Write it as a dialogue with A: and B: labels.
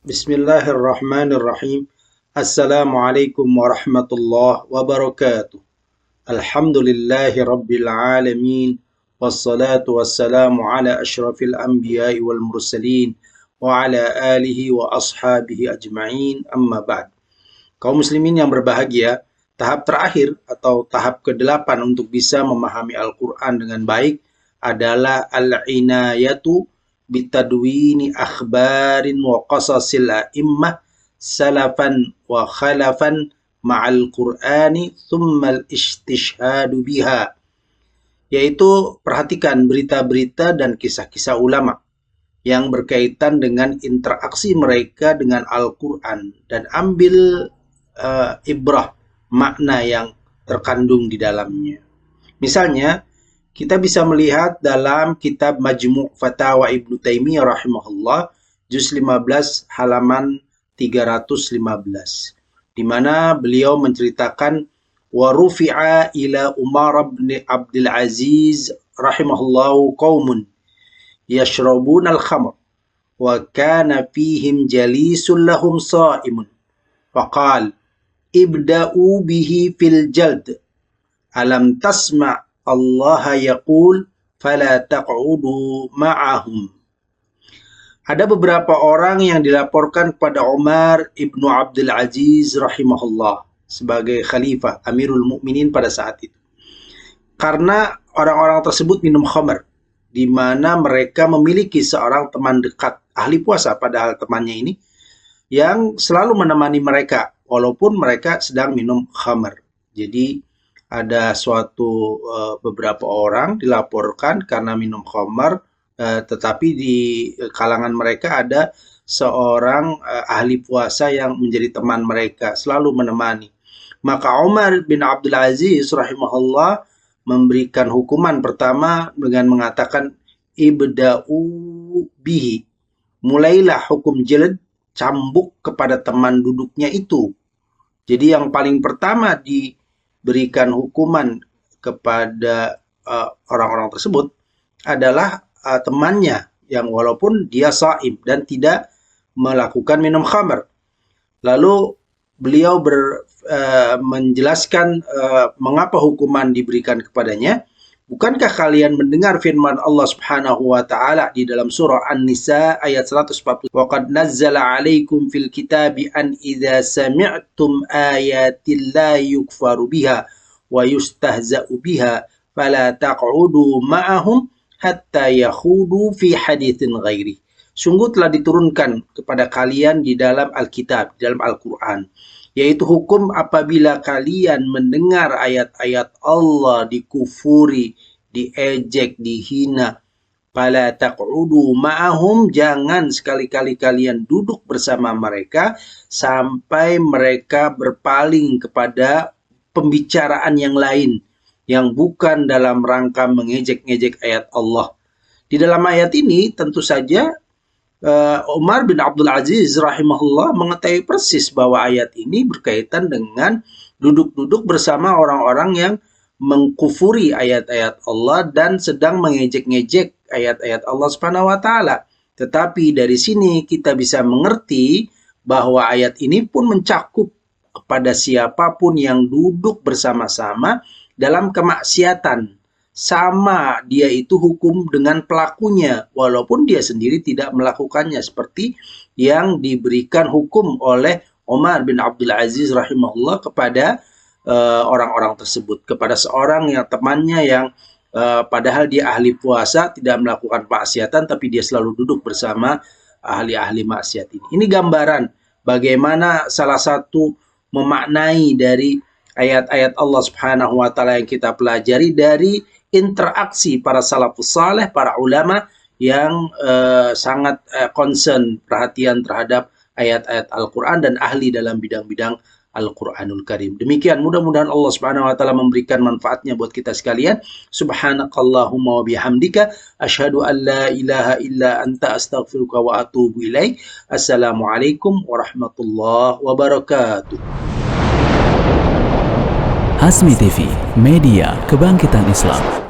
A: Bismillahirrahmanirrahim. Assalamualaikum warahmatullahi wabarakatuh. Alhamdulillahi rabbil alamin. Wassalatu wassalamu ala ashrafil anbiya'i wal mursalin wa ala alihi wa ashabihi ajma'in, amma ba'd. Kaum muslimin yang berbahagia, tahap terakhir atau tahap ke-8 untuk bisa memahami Al-Quran dengan baik adalah al-inayatu bitadwini akhbarin wa qasasil a'immah salafan wa khalafan ma'al Qur'ani thumma al-istishhadu biha, yaitu perhatikan berita-berita dan kisah-kisah ulama yang berkaitan dengan interaksi mereka dengan Al-Quran dan ambil ibrah, makna yang terkandung di dalamnya. Misalnya, kita bisa melihat dalam kitab Majmu' Fatawa Ibnu Taimiyah rahimahullah, juz 15 halaman 315, di mana beliau menceritakan wa rufi'a ila Umar bin Abdul Aziz rahimahullahu qaumun yashrabuna al-khamr wa kana fihim jalisun lahum sa'imun faqal ibda'u bihi fil jald alam tasma' Allah yaqul fala taq'udu ma'ahum. Ada beberapa orang yang dilaporkan kepada Umar ibnu Abdul Aziz rahimahullah sebagai khalifah Amirul Mukminin pada saat itu. Karena orang-orang tersebut minum khamar, di mana mereka memiliki seorang teman dekat, ahli puasa padahal temannya ini, yang selalu menemani mereka walaupun mereka sedang minum khamar. Jadi ada suatu beberapa orang dilaporkan karena minum khamar, tetapi di kalangan mereka ada seorang ahli puasa yang menjadi teman mereka, selalu menemani. Maka Umar bin Abdul Aziz rahimahullah memberikan hukuman pertama dengan mengatakan ibda'u bihi, mulailah hukum jilid, cambuk kepada teman duduknya itu. Jadi yang paling pertama diberikan hukuman kepada orang-orang tersebut adalah temannya yang walaupun dia shaim dan tidak melakukan minum khamar. Lalu beliau menjelaskan mengapa hukuman diberikan kepadanya. Bukankah kalian mendengar firman Allah Subhanahu wa taala di dalam surah An-Nisa ayat 140? Wa qad nazzala 'alaikum fil kitabi an idza sami'tum ayatillahi yukfaru biha wa yustahza'u biha fala taq'udu ma'ahum hatta yakhudu fi haditsin ghairi. Sungguh telah diturunkan kepada kalian di dalam Alkitab, di dalam Al-Quran, yaitu hukum apabila kalian mendengar ayat-ayat Allah dikufuri, diejek, dihina. Fala taq'udu ma'ahum, jangan sekali-kali kalian duduk bersama mereka sampai mereka berpaling kepada pembicaraan yang lain yang bukan dalam rangka mengejek-ngejek ayat Allah. Di dalam ayat ini tentu saja Umar bin Abdul Aziz rahimahullah mengetahui persis bahwa ayat ini berkaitan dengan duduk-duduk bersama orang-orang yang mengkufuri ayat-ayat Allah dan sedang mengejek-ngejek ayat-ayat Allah Subhanahu wa taala. Tetapi dari sini kita bisa mengerti bahwa ayat ini pun mencakup kepada siapapun yang duduk bersama-sama dalam kemaksiatan. Sama dia itu hukum dengan pelakunya walaupun dia sendiri tidak melakukannya, seperti yang diberikan hukum oleh Umar bin Abdul Aziz rahimahullah kepada orang-orang tersebut, kepada seorang yang temannya yang padahal dia ahli puasa, tidak melakukan maksiatan, tapi dia selalu duduk bersama ahli-ahli maksiat ini. Ini gambaran bagaimana salah satu memaknai dari ayat-ayat Allah Subhanahu wa taala yang kita pelajari dari interaksi para salafus saleh, para ulama yang sangat concern, perhatian terhadap ayat-ayat Al-Quran dan ahli dalam bidang-bidang Al-Quranul Karim. Demikian, mudah-mudahan Allah Subhanahu wa taala memberikan manfaatnya buat kita sekalian. Subhanakallahumma wa bihamdika asyhadu an la ilaha illa anta astaghfiruka wa atubu ilaik. Assalamualaikum warahmatullahi wabarakatuh.
B: Hasmi TV, media kebangkitan Islam.